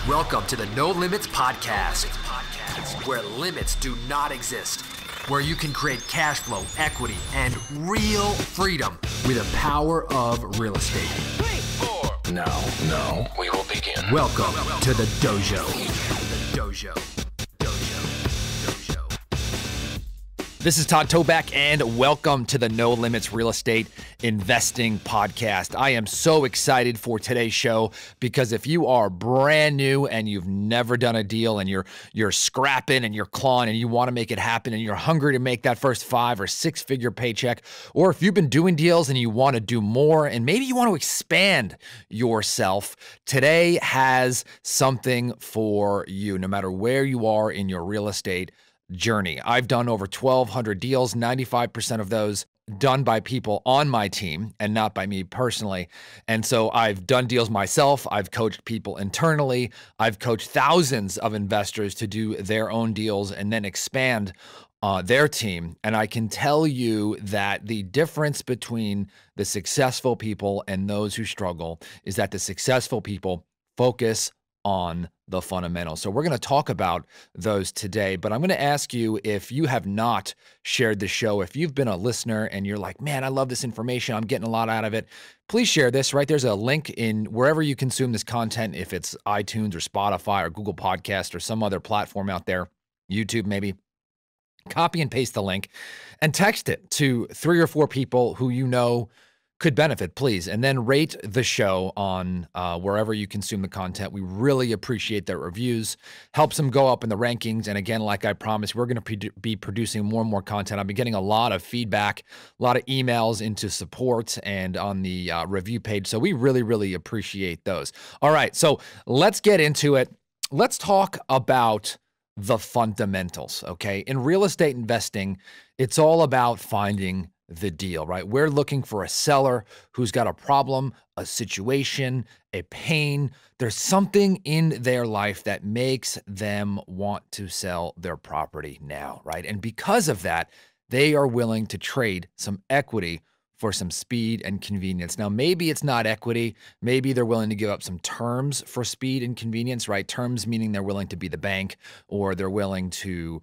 Welcome to the No Limits Podcast, where limits do not exist, where you can create cash flow, equity, and real freedom with the power of real estate. 3, 4. Now, we will begin. Welcome to the dojo. The dojo. This is Todd Toback, and welcome to the No Limits Real Estate Investing Podcast. I am so excited for today's show because if you are brand new and you've never done a deal and you're scrapping and you're clawing and you want to make it happen and you're hungry to make that first 5 or 6 figure paycheck, or if you've been doing deals and you want to do more and maybe you want to expand yourself, today has something for you, no matter where you are in your real estate journey. I've done over 1,200 deals, 95% of those done by people on my team and not by me personally. And so I've done deals myself. I've coached people internally. I've coached thousands of investors to do their own deals and then expand their team. And I can tell you that the difference between the successful people and those who struggle is that the successful people focus on the fundamentals. So we're going to talk about those today, but I'm going to ask you, if you have not shared the show, if you've been a listener and you're like, man, I love this information, I'm getting a lot out of it, please share this, right? There's a link in wherever you consume this content, if it's iTunes or Spotify or Google Podcast or some other platform out there, YouTube maybe. Copy and paste the link and text it to 3 or 4 people who you know could benefit, please. And then rate the show on wherever you consume the content. We really appreciate their reviews. Helps them go up in the rankings. And again, like I promised, we're going to be producing more and more content. I've been getting a lot of feedback, a lot of emails into support and on the review page. So we really, really appreciate those. All right, so let's get into it. Let's talk about the fundamentals, okay? In real estate investing, it's all about finding the deal, right? We're looking for a seller who's got a problem, a situation, a pain. There's something in their life that makes them want to sell their property now, right? And because of that, they are willing to trade some equity for some speed and convenience. Now, maybe it's not equity. Maybe they're willing to give up some terms for speed and convenience, right? Terms meaning they're willing to be the bank, or they're willing to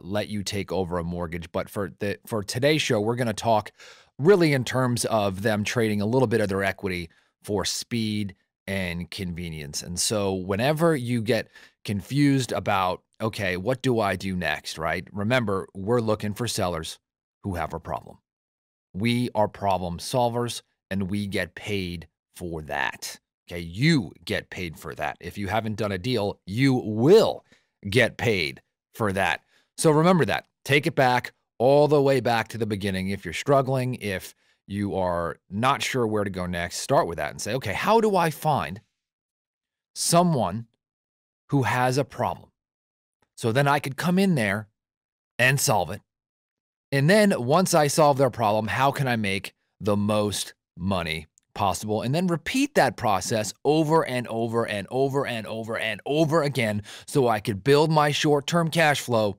let you take over a mortgage. But for today's show, we're going to talk really in terms of them trading a little bit of their equity for speed and convenience. And so whenever you get confused about, okay, what do I do next, right? Remember, we're looking for sellers who have a problem. We are problem solvers, and we get paid for that. Okay, you get paid for that. If you haven't done a deal, you will get paid for that. So remember that. Take it back, all the way back to the beginning. If you're struggling, if you are not sure where to go next, start with that and say, okay, how do I find someone who has a problem? So then I could come in there and solve it. And then once I solve their problem, how can I make the most money possible? And then repeat that process over and over and over and over and over again so I could build my short-term cash flow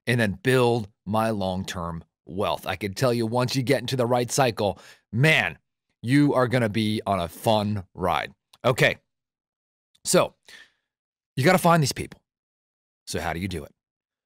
and then build my long-term wealth. I can tell you, once you get into the right cycle, man, you are going to be on a fun ride. Okay, so you got to find these people. So how do you do it?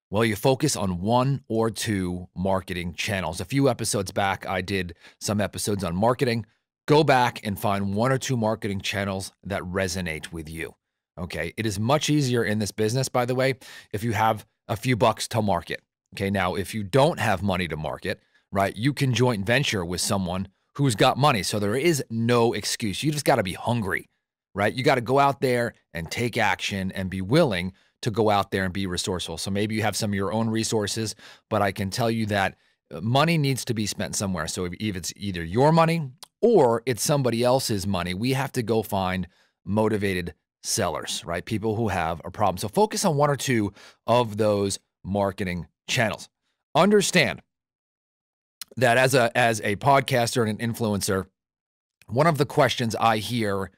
Well, you focus on 1 or 2 marketing channels. A few episodes back, I did some episodes on marketing. Go back and find 1 or 2 marketing channels that resonate with you. Okay, it is much easier in this business, by the way, if you have a few bucks to market. Okay, now if you don't have money to market, right, you can joint venture with someone who's got money. So there is no excuse. You just got to be hungry, right? You got to go out there and take action and be willing to go out there and be resourceful. So maybe you have some of your own resources, but I can tell you that money needs to be spent somewhere. So if it's either your money or it's somebody else's money, we have to go find motivated sellers, right? People who have a problem. So focus on 1 or 2 of those marketing channels. Understand that as a podcaster and an influencer, one of the questions I hear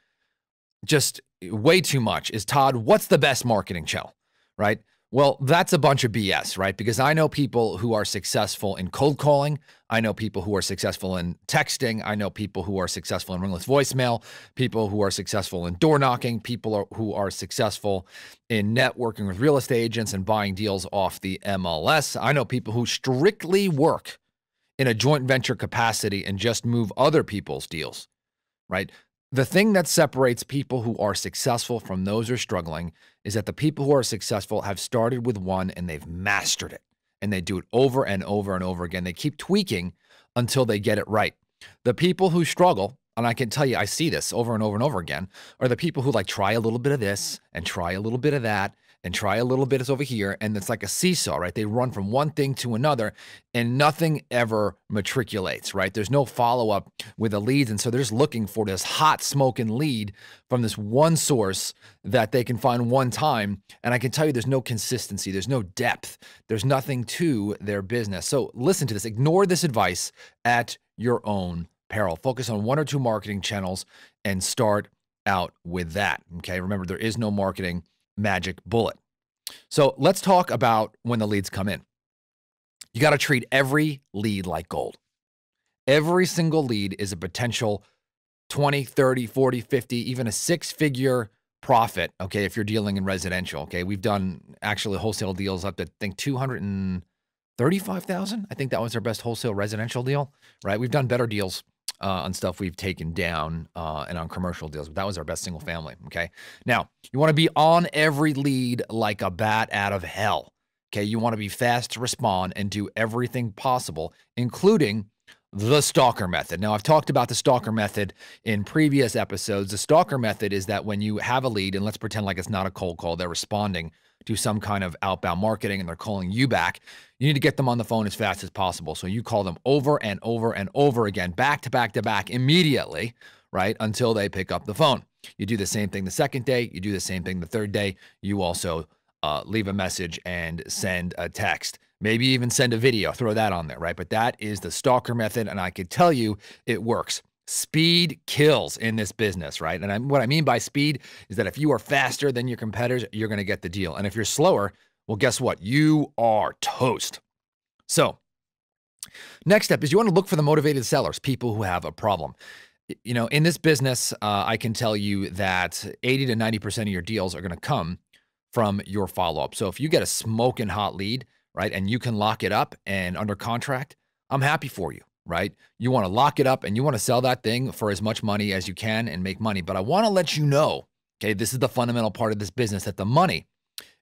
just way too much is, Todd, what's the best marketing channel, right? Well, that's a bunch of BS, right? Because I know people who are successful in cold calling. I know people who are successful in texting. I know people who are successful in ringless voicemail, people who are successful in door knocking, who are successful in networking with real estate agents and buying deals off the MLS. I know people who strictly work in a joint venture capacity and just move other people's deals, right? The thing that separates people who are successful from those who are struggling is that the people who are successful have started with one and they've mastered it. And they do it over and over and over again. They keep tweaking until they get it right. The people who struggle, and I can tell you, I see this over and over and over again, are the people who like try a little bit of this and try a little bit of that and try a little bit over here. And it's like a seesaw, right? They run from one thing to another and nothing ever matriculates, right? There's no follow-up with the leads. And so they're just looking for this hot smoking lead from this one source that they can find one time. And I can tell you there's no consistency. There's no depth. There's nothing to their business. So listen to this. Ignore this advice at your own peril. Focus on one or two marketing channels and start out with that. Okay. Remember, there is no marketing magic bullet. So let's talk about when the leads come in. You got to treat every lead like gold. Every single lead is a potential 20, 30, 40, 50, even a six-figure profit, okay, if you're dealing in residential, okay? We've done actually wholesale deals up to, I think, 235,000. I think that was our best wholesale residential deal, right? We've done better deals on stuff we've taken down and on commercial deals, but that was our best single family, okay? Now, you want to be on every lead like a bat out of hell, okay? You want to be fast to respond and do everything possible, including the stalker method. Now, I've talked about the stalker method in previous episodes. The stalker method is that when you have a lead, and let's pretend like it's not a cold call, they're responding to some kind of outbound marketing and they're calling you back, you need to get them on the phone as fast as possible. So you call them over and over and over again, back to back to back immediately, right, until they pick up the phone. You do the same thing the second day. You do the same thing the third day. You also leave a message and send a text. Maybe even send a video, throw that on there, right? But that is the stalker method, and I can tell you it works. Speed kills in this business, right? And what I mean by speed is that if you are faster than your competitors, you're going to get the deal. And if you're slower, well, guess what? You are toast. So next step is you want to look for the motivated sellers, people who have a problem. You know, in this business, I can tell you that 80 to 90% of your deals are going to come from your follow-up. So if you get a smoking hot lead, right, and you can lock it up and under contract, I'm happy for you, right? You want to lock it up and you want to sell that thing for as much money as you can and make money. But I want to let you know, okay, this is the fundamental part of this business, that the money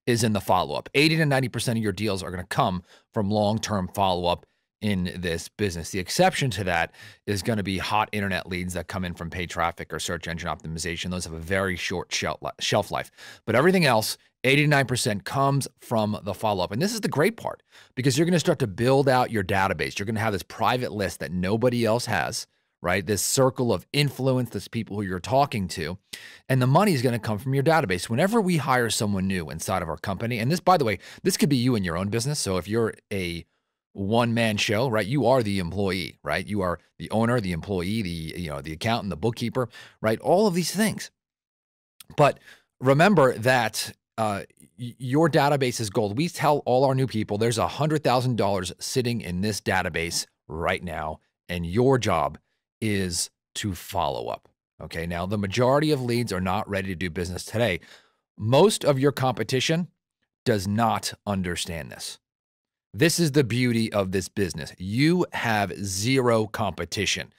is in the follow-up. 80 to 90% of your deals are going to come from long-term follow-up in this business. The exception to that is going to be hot internet leads that come in from paid traffic or search engine optimization. Those have a very short shelf life. But everything else, 89% comes from the follow-up. And this is the great part, because you're going to start to build out your database. You're going to have this private list that nobody else has, right? This circle of influence, this people who you're talking to, and the money is going to come from your database. Whenever we hire someone new inside of our company, and this, by the way, this could be you in your own business. So if you're a one-man show, right? You are the employee, right? You are the owner, the employee, the accountant, the bookkeeper, right? All of these things. But remember that your database is gold. We tell all our new people there's $100,000 sitting in this database right now, and your job is to follow up. Okay. Now, the majority of leads are not ready to do business today. Most of your competition does not understand this. This is the beauty of this business. You have zero competition.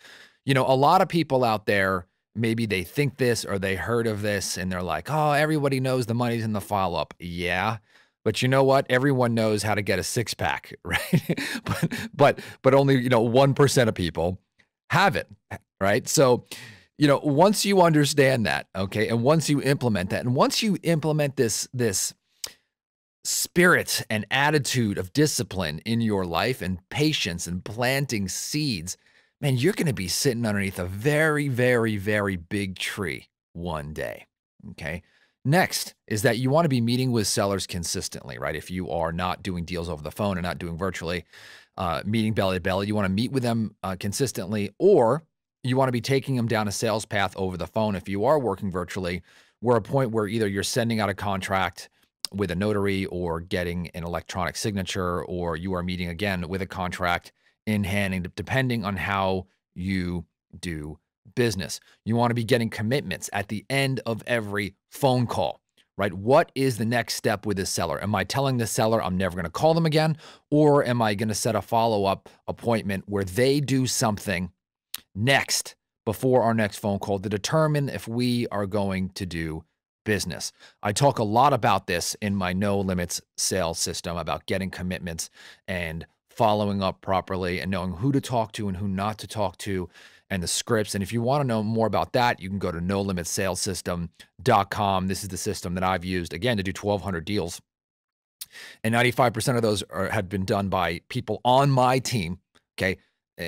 You know, a lot of people out there, maybe they think this or they heard of this and they're like, oh, everybody knows the money's in the follow-up. Yeah. But you know what? Everyone knows how to get a six-pack, right? but only, 1% of people have it, right? So, once you understand that, okay, and once you implement that, and once you implement this spirit and attitude of discipline in your life and patience and planting seeds, man, you're going to be sitting underneath a very, very, very big tree one day, okay? Next is that you want to be meeting with sellers consistently, right? If you are not doing deals over the phone and not doing virtually, meeting belly to belly, you want to meet with them consistently, or you want to be taking them down a sales path over the phone if you are working virtually. We're at a point where either you're sending out a contract with a notary or getting an electronic signature, or you are meeting again with a contract in hand, depending on how you do business. You want to be getting commitments at the end of every phone call, right? What is the next step with this seller? Am I telling the seller I'm never going to call them again? Or am I going to set a follow-up appointment where they do something next before our next phone call to determine if we are going to do business? I talk a lot about this in my no limits sales system, about getting commitments and following up properly and knowing who to talk to and who not to talk to, and the scripts. And if you want to know more about that, you can go to nolimitsalessystem.com. This is the system that I've used, again, to do 1,200 deals. And 95% of those have been done by people on my team, okay,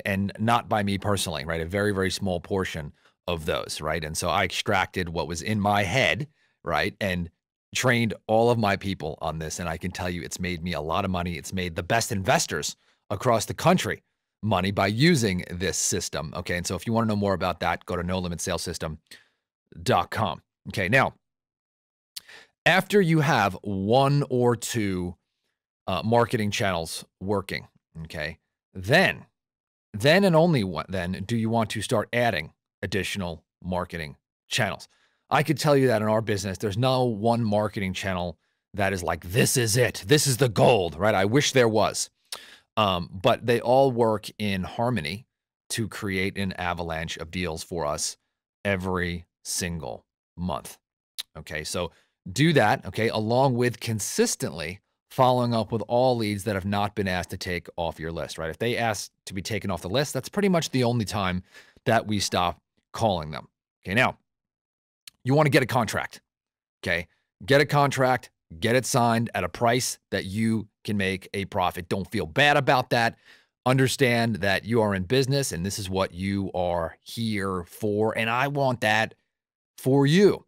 and not by me personally, right? A very, very small portion of those, right? And so I extracted what was in my head, right, and trained all of my people on this. And I can tell you it's made me a lot of money. It's made the best investors across the country money by using this system, okay? And so if you want to know more about that, go to nolimitsalessystem.com. Okay, now, after you have one or two marketing channels working, okay, then and only then do you want to start adding additional marketing channels. I could tell you that in our business, there's no one marketing channel that is like, this is it, this is the gold, right? I wish there was. But they all work in harmony to create an avalanche of deals for us every single month. Okay, so do that, okay, along with consistently following up with all leads that have not been asked to take off your list, right? If they ask to be taken off the list, that's pretty much the only time that we stop calling them. Okay, now, you want to get a contract, okay? Get a contract, get it signed at a price that you can make a profit. Don't feel bad about that. Understand that you are in business and this is what you are here for, and I want that for you.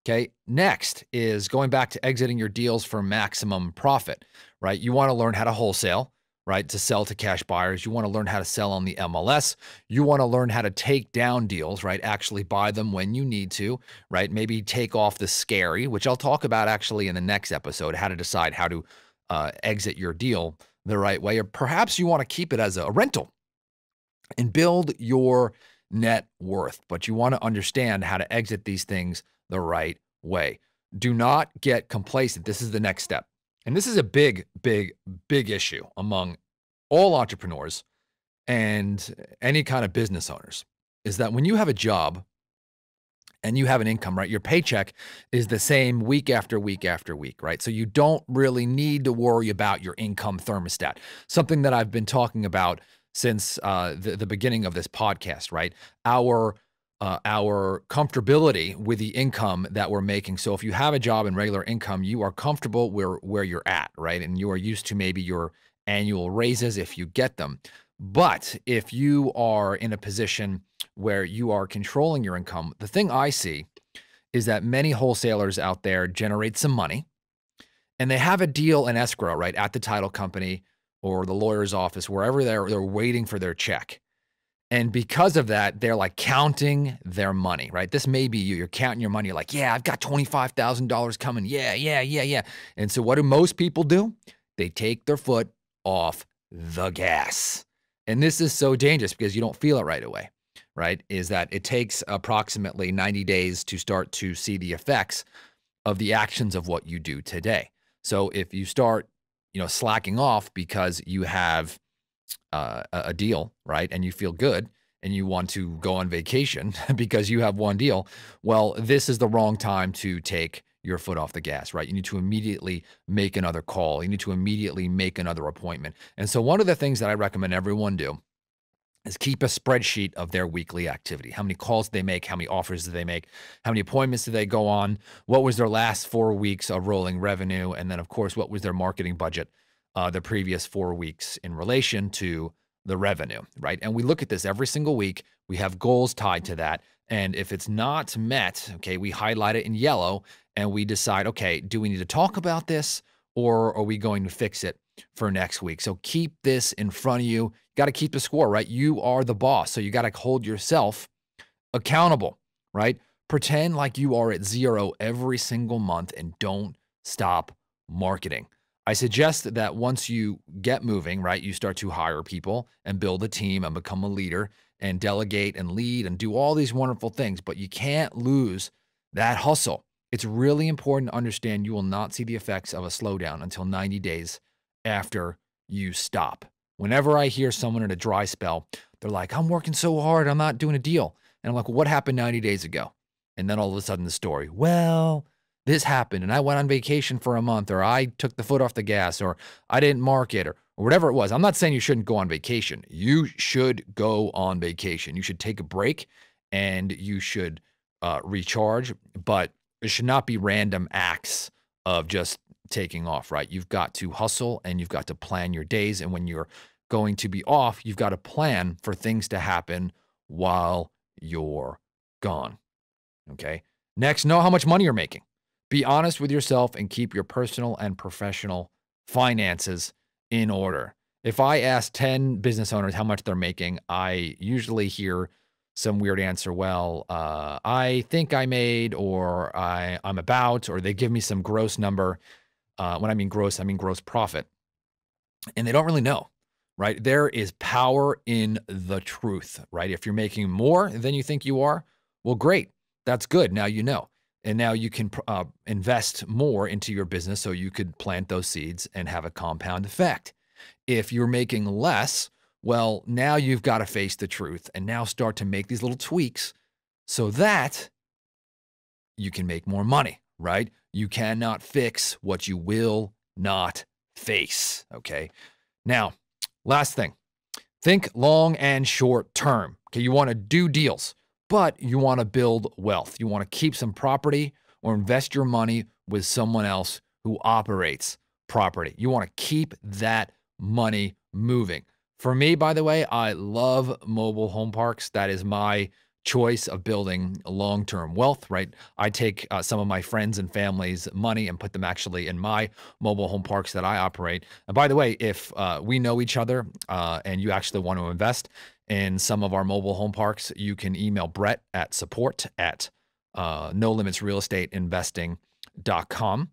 Okay, next is going back to exiting your deals for maximum profit, right? You want to learn how to wholesale, right? To sell to cash buyers. You want to learn how to sell on the MLS. You want to learn how to take down deals, right? Actually buy them when you need to, right? Maybe take off the scary, which I'll talk about actually in the next episode, how to decide how to exit your deal the right way. Or perhaps you want to keep it as a rental and build your net worth, but you want to understand how to exit these things the right way. Do not get complacent. This is the next step. And this is a big, big, big issue among all entrepreneurs and any kind of business owners, is that when you have a job and you have an income, right, your paycheck is the same week after week after week, right? So you don't really need to worry about your income thermostat, something that I've been talking about since the beginning of this podcast, right? Our comfortability with the income that we're making. So if you have a job and regular income, you are comfortable where you're at, right? And you are used to maybe your annual raises if you get them. But if you are in a position where you are controlling your income, the thing I see is that many wholesalers out there generate some money and they have a deal in escrow, right, at the title company or the lawyer's office, wherever they're waiting for their check. And because of that, they're like counting their money, right? This may be you. You're counting your money. You're like, yeah, I've got $25,000 coming. Yeah. And so what do most people do? They take their foot off the gas. And this is so dangerous because you don't feel it right away, right? Is that it takes approximately 90 days to start to see the effects of the actions of what you do today. So if you start, slacking off because you have a deal, right? And you feel good and you want to go on vacation because you have one deal. Well, this is the wrong time to take your foot off the gas, right? You need to immediately make another call. You need to immediately make another appointment. And so one of the things that I recommend everyone do is keep a spreadsheet of their weekly activity. How many calls do they make? How many offers do they make? How many appointments do they go on? What was their last 4 weeks of rolling revenue? And then, of course, what was their marketing budget the previous 4 weeks in relation to the revenue, right? And we look at this every single week. We have goals tied to that. And if it's not met, okay, we highlight it in yellow and we decide, okay, do we need to talk about this or are we going to fix it for next week? So keep this in front of you. You got to keep the score, right? You are the boss. So you got to hold yourself accountable, right? Pretend like you are at 0 every single month and don't stop marketing. I suggest that once you get moving, right, you start to hire people and build a team and become a leader and delegate and lead and do all these wonderful things, but you can't lose that hustle. It's really important to understand you will not see the effects of a slowdown until 90 days after you stop. Whenever I hear someone in a dry spell, they're like, I'm working so hard, I'm not doing a deal. And I'm like, well, what happened 90 days ago? And then all of a sudden the story, well, this happened and I went on vacation for a month, or I took the foot off the gas, or I didn't market, or whatever it was. I'm not saying you shouldn't go on vacation. You should go on vacation. You should take a break and you should recharge, but it should not be random acts of just taking off, right? You've got to hustle and you've got to plan your days. And when you're going to be off, you've got to plan for things to happen while you're gone. Okay. Next, know how much money you're making. Be honest with yourself and keep your personal and professional finances in order. If I ask 10 business owners how much they're making, I usually hear some weird answer. Well, I think I made, or I'm about, or they give me some gross number. When I mean gross profit. And they don't really know, right? There is power in the truth, right? If you're making more than you think you are, well, great. That's good. Now you know. And now you can invest more into your business so you could plant those seeds and have a compound effect. If you're making less, well, now you've got to face the truth and now start to make these little tweaks so that you can make more money, right? You cannot fix what you will not face, okay? Now, last thing, think long and short term. Okay, you want to do deals, but you want to build wealth. You want to keep some property or invest your money with someone else who operates property. You want to keep that money moving. For me, by the way, I love mobile home parks. That is my choice of building long-term wealth, right? I take some of my friends and family's money and put them actually in my mobile home parks that I operate. And by the way, if we know each other and you actually want to invest in some of our mobile home parks, you can email Brett at support@nolimitsrealestateinvesting.com.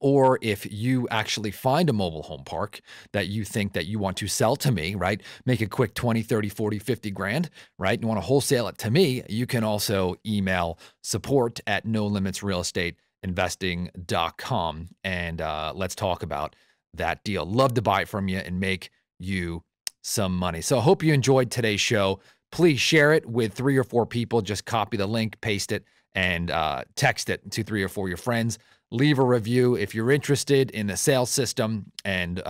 Or if you actually find a mobile home park that you think that you want to sell to me, right? Make a quick 20, 30, 40, 50 grand, right? You want to wholesale it to me, you can also email support@nolimitsrealestateinvesting.com and let's talk about that deal. Love to buy it from you and make you some money. So I hope you enjoyed today's show. Please share it with 3 or 4 people. Just copy the link, paste it, and text it to 3 or 4 of your friends. Leave a review. If you're interested in the sales system and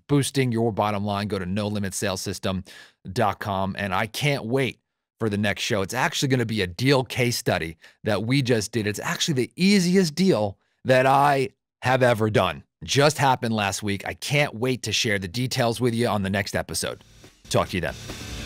boosting your bottom line, go to nolimitsalessystem.com. And I can't wait for the next show. It's actually going to be a deal case study that we just did. It's actually the easiest deal that I have ever done. Just happened last week. I can't wait to share the details with you on the next episode. Talk to you then.